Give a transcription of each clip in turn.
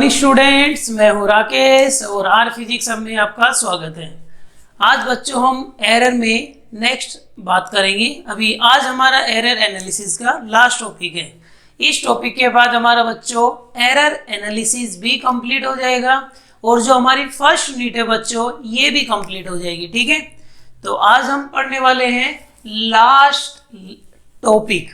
Morning students, मैं हूं राकेश और आर फिजिक्स में आपका स्वागत है। आज बच्चों हम एरर में नेक्स्ट बात करेंगे। अभी आज हमारा एरर एनालिसिस का लास्ट टॉपिक है। इस टॉपिक के बाद हमारा बच्चों एरर एनालिसिस भी कंप्लीट हो जाएगा और जो हमारी फर्स्ट यूनिट है बच्चों ये भी कंप्लीट हो जाएगी। ठीक है, तो आज हम पढ़ने वाले हैं लास्ट टॉपिक।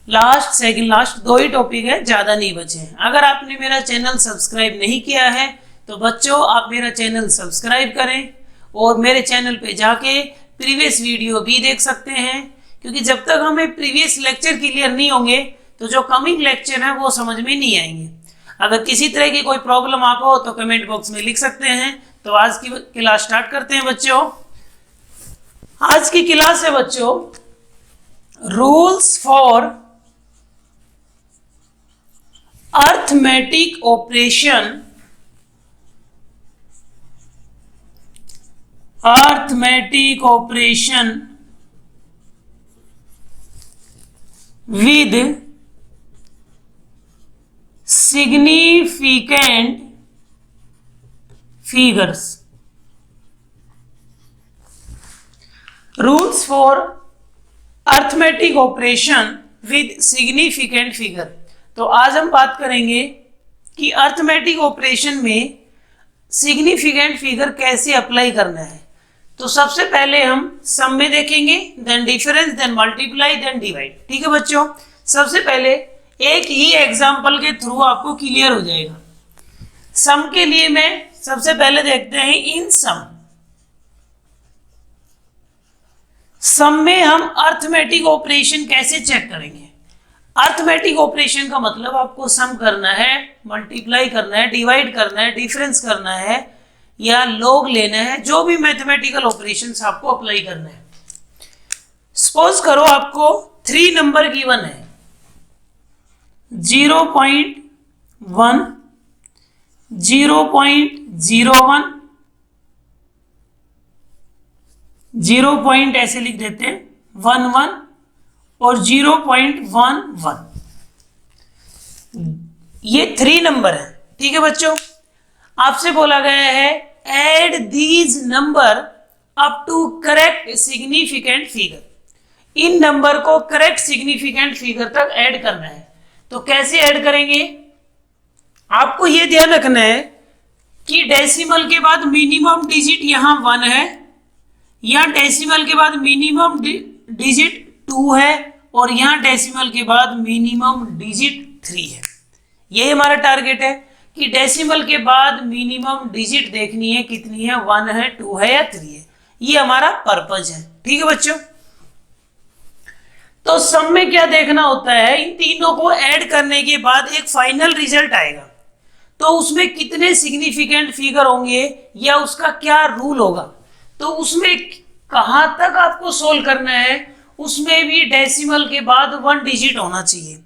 सेकंड लास्ट दो ही टॉपिक है, ज्यादा नहीं बचे हैं। अगर आपने मेरा चैनल सब्सक्राइब नहीं किया है तो बच्चों आप मेरा चैनल सब्सक्राइब करें और मेरे चैनल पे जाके प्रीवियस वीडियो भी देख सकते हैं, क्योंकि जब तक हमें प्रीवियस लेक्चर क्लियर नहीं होंगे तो जो कमिंग लेक्चर है वो समझ में नहीं आएंगे। अगर किसी तरह की कोई प्रॉब्लम आप हो तो कमेंट बॉक्स में लिख सकते हैं। तो आज की क्लास स्टार्ट करते हैं बच्चों। आज की क्लास है बच्चों rules for arithmetic operation with significant figures. Rules for arithmetic operation with significant figure. तो आज हम बात करेंगे कि अर्थमेटिक ऑपरेशन में सिग्निफिकेंट फिगर कैसे अप्लाई करना है। तो सबसे पहले हम सम में देखेंगे, then difference, then multiply, then divide. ठीक है बच्चों, सबसे पहले एक ही एग्जांपल के थ्रू आपको क्लियर हो जाएगा। सम के लिए मैं सबसे पहले देखते हैं इन सम में हम अर्थमेटिक ऑपरेशन कैसे चेक करेंगे। अर्थमेटिक ऑपरेशन का मतलब आपको सम करना है, मल्टीप्लाई करना है, डिवाइड करना है, डिफरेंस करना है या लॉग लेना है, जो भी मैथमेटिकल ऑपरेशंस आपको अप्लाई करना है। सपोज करो आपको 3 नंबर गिवन है, 0.1, 0.01, 0. ऐसे लिख देते हैं 11 और 0.11। ये 3 नंबर है। ठीक है बच्चों, आपसे बोला गया है add these number up to correct significant figure. इन नंबर को करेक्ट सिग्निफिकेंट फिगर तक ऐड करना है। तो कैसे ऐड करेंगे, आपको यह ध्यान रखना है कि डेसिमल के बाद मिनिमम डिजिट यहां 1 है, या डेसिमल के बाद मिनिमम डिजिट 2 है और यहां डेसिमल के बाद मिनिमम डिजिट 3 है। यही हमारा टारगेट है कि डेसिमल के बाद मिनिमम डिजिट देखनी है, कितनी है, 1 है, 2 है या 3 है। ये हमारा पर्पज है। ठीक है बच्चों, तो सम में क्या देखना होता है, इन तीनों को ऐड करने के बाद एक फाइनल रिजल्ट आएगा। तो उसमें कितने सिग्निफिकेंट फिगर होंगे या उसका क्या रूल होगा, तो उसमें कहां तक आपको सोल्व करना है, उसमें भी डेसिमल के बाद 1 डिजिट होना चाहिए।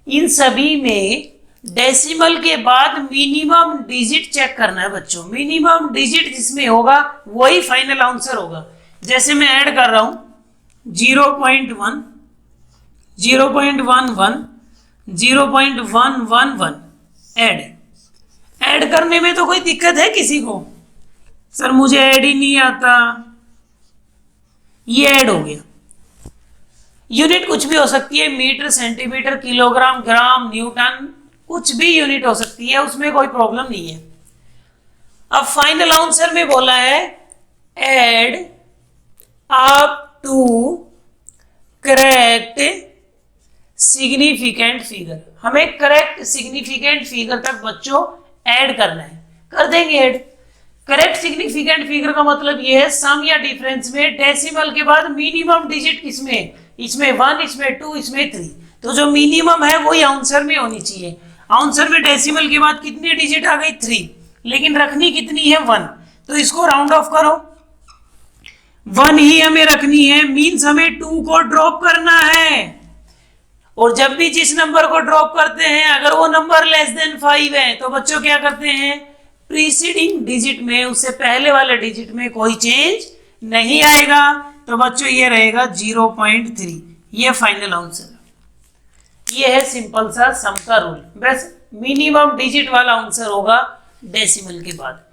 इन सभी में डेसिमल के बाद मिनिमम डिजिट चेक करना है बच्चों। मिनिमम डिजिट जिसमें होगा वही फाइनल आंसर होगा। जैसे मैं ऐड कर रहा हूं 0.1, 0.11, 0.111 ऐड करने में तो कोई दिक्कत है किसी को? सर मुझे ऐड ही नहीं आता। ये ऐड हो गया। यूनिट कुछ भी हो सकती है, मीटर, सेंटीमीटर, किलोग्राम, ग्राम, न्यूटन, कुछ भी यूनिट हो सकती है, उसमें कोई प्रॉब्लम नहीं है। अब फाइनल आंसर में बोला है add up to correct significant figure. हमें करेक्ट सिग्निफिकेंट फिगर तक बच्चों ऐड करना है, कर देंगे ऐड। करेक्ट सिग्निफिकेंट फिगर का मतलब ये है सम या डिफरेंस में डेसिमल के बाद मिनिमम डिजिट किसमें, इसमें 1, इसमें 2, इसमें 3। तो जो मिनिमम है वही आंसर में होनी चाहिए। आंसर में डेसिमल के बाद कितनी डिजिट आ गई, 3, लेकिन रखनी कितनी है, 1। तो इसको राउंड ऑफ करो, 1 ही हमें रखनी है, मींस हमें 2 को ड्रॉप करना है। और जब भी जिस नंबर को ड्रॉप करते हैं अगर वो नंबर लेस देन 5 है तो बच्चों क्या करते हैं, प्रीसीडिंग डिजिट में, उससे पहले वाले डिजिट में कोई चेंज नहीं आएगा। तो बच्चों ये रहेगा 0.3। ये फाइनल आंसर। ये है सिंपल सा सम का रूल। बस मिनिमम डिजिट वाला आंसर होगा डेसिमल के बाद।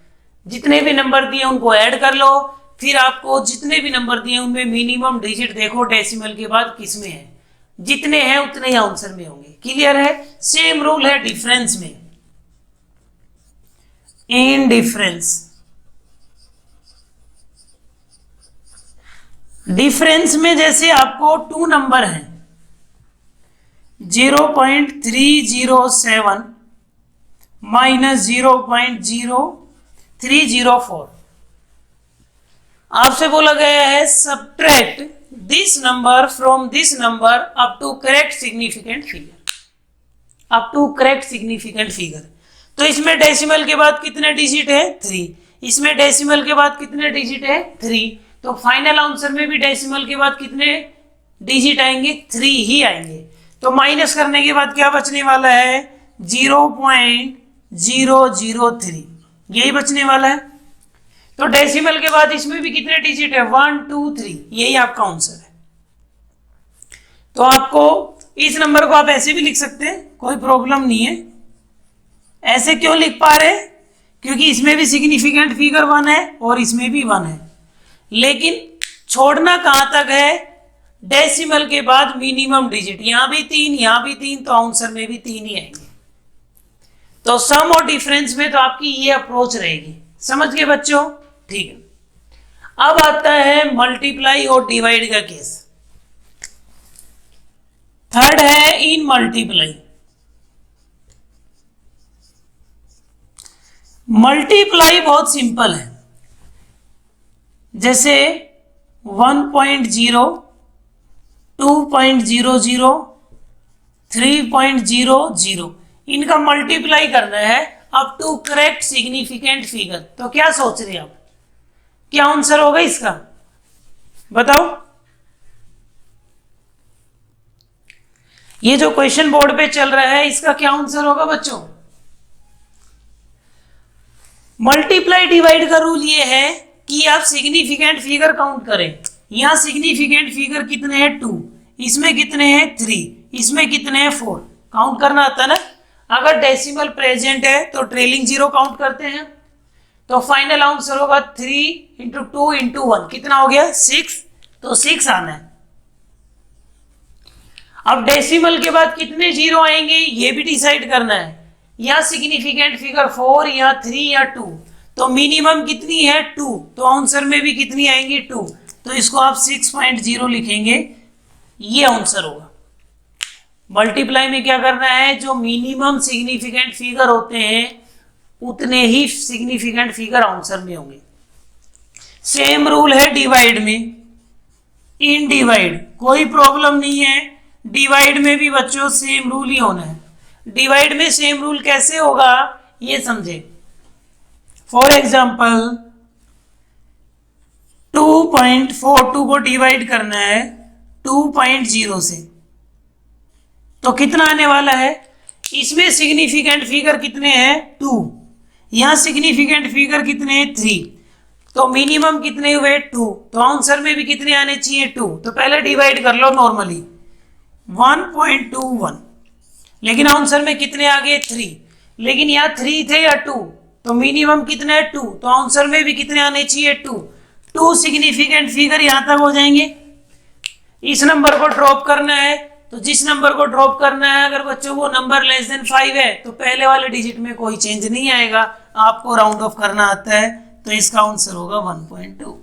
जितने भी नंबर दिए उनको ऐड कर लो, फिर आपको जितने भी नंबर दिए उनमें मिनिमम डिजिट देखो डेसिमल के बाद किसमें है, जितने हैं उतने ही आंसर में होंगे। क्लियर है? सेम रूल है डिफरेंस में। इन डिफरेंस में जैसे आपको 2 नंबर हैं 0.307 माइनस 0.0304, आपसे बोला गया है subtract this number from this number up to correct significant figure, तो इसमें डेसिमल के बाद कितने डिजिट है 3, इसमें डेसिमल के बाद कितने डिजिट है 3, तो फाइनल आंसर में भी डेसिमल के बाद कितने डिजिट आएंगे 3 ही आएंगे। तो माइनस करने के बाद क्या बचने वाला है 0.003, यही बचने वाला है। तो डेसिमल के बाद इसमें भी कितने डिजिट है 1 2 3, यही आपका आंसर है। तो आपको इस नंबर को आप ऐसे भी लिख सकते हैं, कोई प्रॉब्लम नहीं है। ऐसे क्यों लिख पा रहे? क्योंकि इसमें भी सिग्निफिकेंट फिगर 1 है और इसमें भी 1 है, लेकिन छोड़ना कहां तक है, डेसिमल के बाद मिनिमम डिजिट, यहां भी 3 यहां भी 3, तो आंसर में भी 3 ही आएंगे। तो सम और डिफरेंस में तो आपकी ये अप्रोच रहेगी। समझ गए बच्चों? ठीक है। अब आता है मल्टीप्लाई और डिवाइड का केस। थर्ड है इन मल्टीप्लाई। मल्टीप्लाई बहुत सिंपल है, जैसे 1.0 2.00 3.00 इनका मल्टीप्लाई करना है up to correct significant figure. तो क्या सोच रहे हैं आप, क्या आंसर होगा इसका, बताओ। ये जो क्वेश्चन बोर्ड पे चल रहा है इसका क्या आंसर होगा बच्चों? मल्टीप्लाई डिवाइड का रूल ये है कि आप सिग्निफिकेंट फिगर काउंट करें। यहां सिग्निफिकेंट फिगर कितने हैं 2, इसमें कितने हैं 3, इसमें कितने हैं 4, काउंट करना आता है ना। अगर डेसिमल प्रेजेंट है तो ट्रेलिंग जीरो काउंट करते हैं, तो फाइनल आंसर होगा 3 इंटू 2 इंटू 1, कितना हो गया 6, तो 6 आना है। अब डेसिमल के बाद कितने जीरो आएंगे ये भी डिसाइड करना है। या सिग्निफिकेंट फिगर 4 या 3 या 2, तो मिनिमम कितनी है 2, तो आंसर में भी कितनी आएंगी 2, तो इसको आप 6.0 लिखेंगे, ये आंसर होगा। मल्टीप्लाई में क्या करना है, जो मिनिमम सिग्निफिकेंट फिगर होते हैं उतने ही सिग्निफिकेंट फिगर आंसर में होंगे। सेम रूल है डिवाइड में। इन डिवाइड कोई प्रॉब्लम नहीं है, डिवाइड में भी बच्चों सेम रूल ही होना है। डिवाइड में सेम रूल कैसे होगा ये समझे। फॉर एग्जाम्पल 2.42 को डिवाइड करना है 2.0 से, तो कितना आने वाला है, इसमें सिग्निफिकेंट फिगर कितने हैं 2, यहां सिग्निफिकेंट फिगर कितने हैं 3, तो मिनिमम कितने हुए 2, तो आंसर में भी कितने आने चाहिए 2, तो पहले डिवाइड कर लो नॉर्मली 1.21, लेकिन आंसर में कितने आ गए 3, लेकिन यहाँ 3 थे या 2, तो मिनिमम कितने है 2, तो आंसर में भी कितने आने चाहिए 2 सिग्निफिकेंट फिगर यहां तक हो जाएंगे। इस नंबर को ड्रॉप करना है, तो जिस नंबर को ड्रॉप करना है अगर बच्चों वो नंबर लेस देन 5 है तो पहले वाले डिजिट में कोई चेंज नहीं आएगा, आपको राउंड ऑफ करना आता है, तो इसका आंसर होगा 1.2।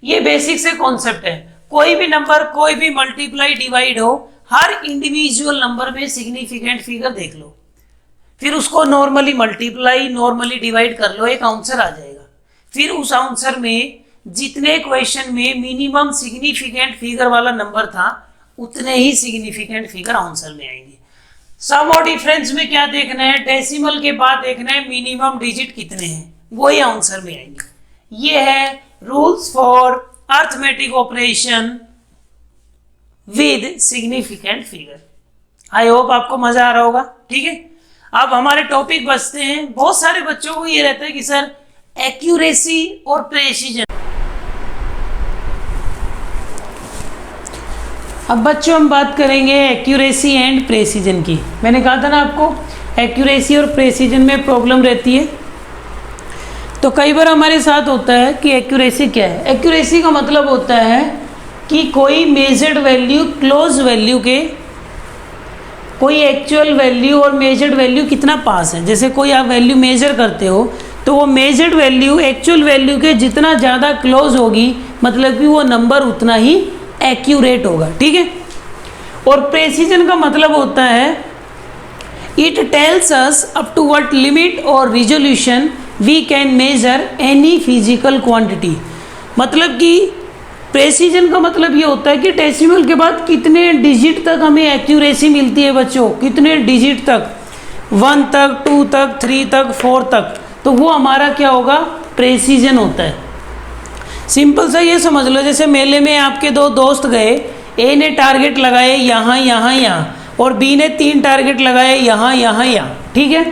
ये बेसिक से कॉन्सेप्ट है। कोई भी नंबर कोई भी मल्टीप्लाई डिवाइड हो, हर इंडिविजुअल नंबर में सिग्निफिकेंट फिगर देख लो, फिर उसको नॉर्मली मल्टीप्लाई नॉर्मली डिवाइड कर लो, एक आंसर आ जाएगा। फिर उस आंसर में जितने क्वेश्चन में मिनिमम सिग्निफिकेंट फिगर वाला नंबर था उतने ही सिग्निफिकेंट फिगर आंसर में आएंगे। सम और डिफरेंस में क्या देखना है, डेसिमल के बाद देखना है मिनिमम डिजिट कितने हैं, वो ही आंसर में आएंगे। ये है rules for arithmetic operation with significant figure. I hope आपको मजा आ रहा होगा। ठीक है, अब हमारे टॉपिक बचते हैं। बहुत सारे बच्चों को ये रहता है कि सर एक्यूरेसी और प्रेसिजन, अब बच्चों हम बात करेंगे एक्यूरेसी एंड प्रेसिजन की। मैंने कहा था ना आपको एक्यूरेसी और प्रेसिजन में प्रॉब्लम रहती है। तो कई बार हमारे साथ होता है कि एक्यूरेसी क्या है। एक्यूरेसी का मतलब होता है कि कोई मेजर्ड वैल्यू क्लोज वैल्यू के कोई एक्चुअल वैल्यू और मेजर्ड वैल्यू कितना पास है। जैसे कोई आप वैल्यू मेजर करते हो तो वो मेजर्ड वैल्यू एक्चुअल वैल्यू के जितना ज़्यादा क्लोज होगी, मतलब कि वो नंबर उतना ही एक्यूरेट होगा, ठीक है। और प्रेसिजन का मतलब होता है it tells us up to what limit और resolution we can measure any physical quantity. मतलब कि प्रेसिजन का मतलब ये होता है कि डेसिमल के बाद कितने डिजिट तक हमें एक्यूरेसी मिलती है बच्चों, कितने डिजिट तक, 1 तक, 2 तक, 3 तक, 4 तक, तो वो हमारा क्या होगा, प्रेसिजन होता है। सिंपल सा ये समझ लो, जैसे मेले में आपके 2 दोस्त गए, ए ने टारगेट लगाए यहाँ यहाँ यहाँ और बी ने 3 टारगेट लगाए यहाँ यहाँ यहाँ, ठीक है।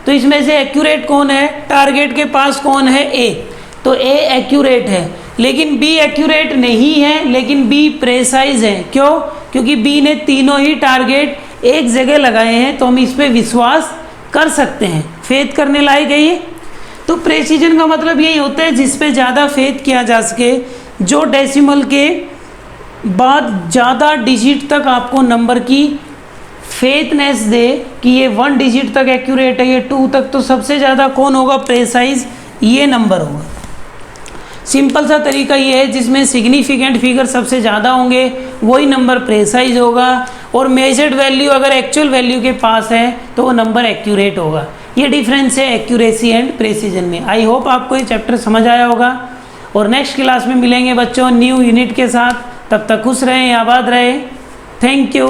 तो इसमें से एक्यूरेट कौन है, टारगेट के पास कौन है, ए, तो ए एक्यूरेट है। लेकिन बी एक्यूरेट नहीं है, लेकिन बी प्रेसाइज है। क्यों? क्योंकि बी ने तीनों ही टारगेट एक जगह लगाए हैं, तो हम इस पे विश्वास कर सकते हैं, फेथ करने लायक है ये। तो प्रेसिजन का मतलब यही होता है जिस पे ज़्यादा फेथ किया जा सके, जो डेसिमल के बाद ज़्यादा डिजिट तक आपको नंबर की फेथनेस दे कि ये 1 डिजिट तक एक्यूरेट है, ये 2 तक, तो सबसे ज़्यादा कौन होगा, प्रेसाइज, ये नंबर होगा। सिंपल सा तरीका ये है, जिसमें सिग्निफिकेंट फिगर सबसे ज़्यादा होंगे वही नंबर प्रेसाइज होगा, और मेजर्ड वैल्यू अगर एक्चुअल वैल्यू के पास है तो वो नंबर एक्यूरेट होगा। ये डिफरेंस है एक्यूरेसी एंड प्रेसिजन में। आई होप आपको ये चैप्टर समझ आया होगा, और नेक्स्ट क्लास में मिलेंगे बच्चों न्यू यूनिट के साथ। तब तक खुश रहें, आबाद रहें। Thank you.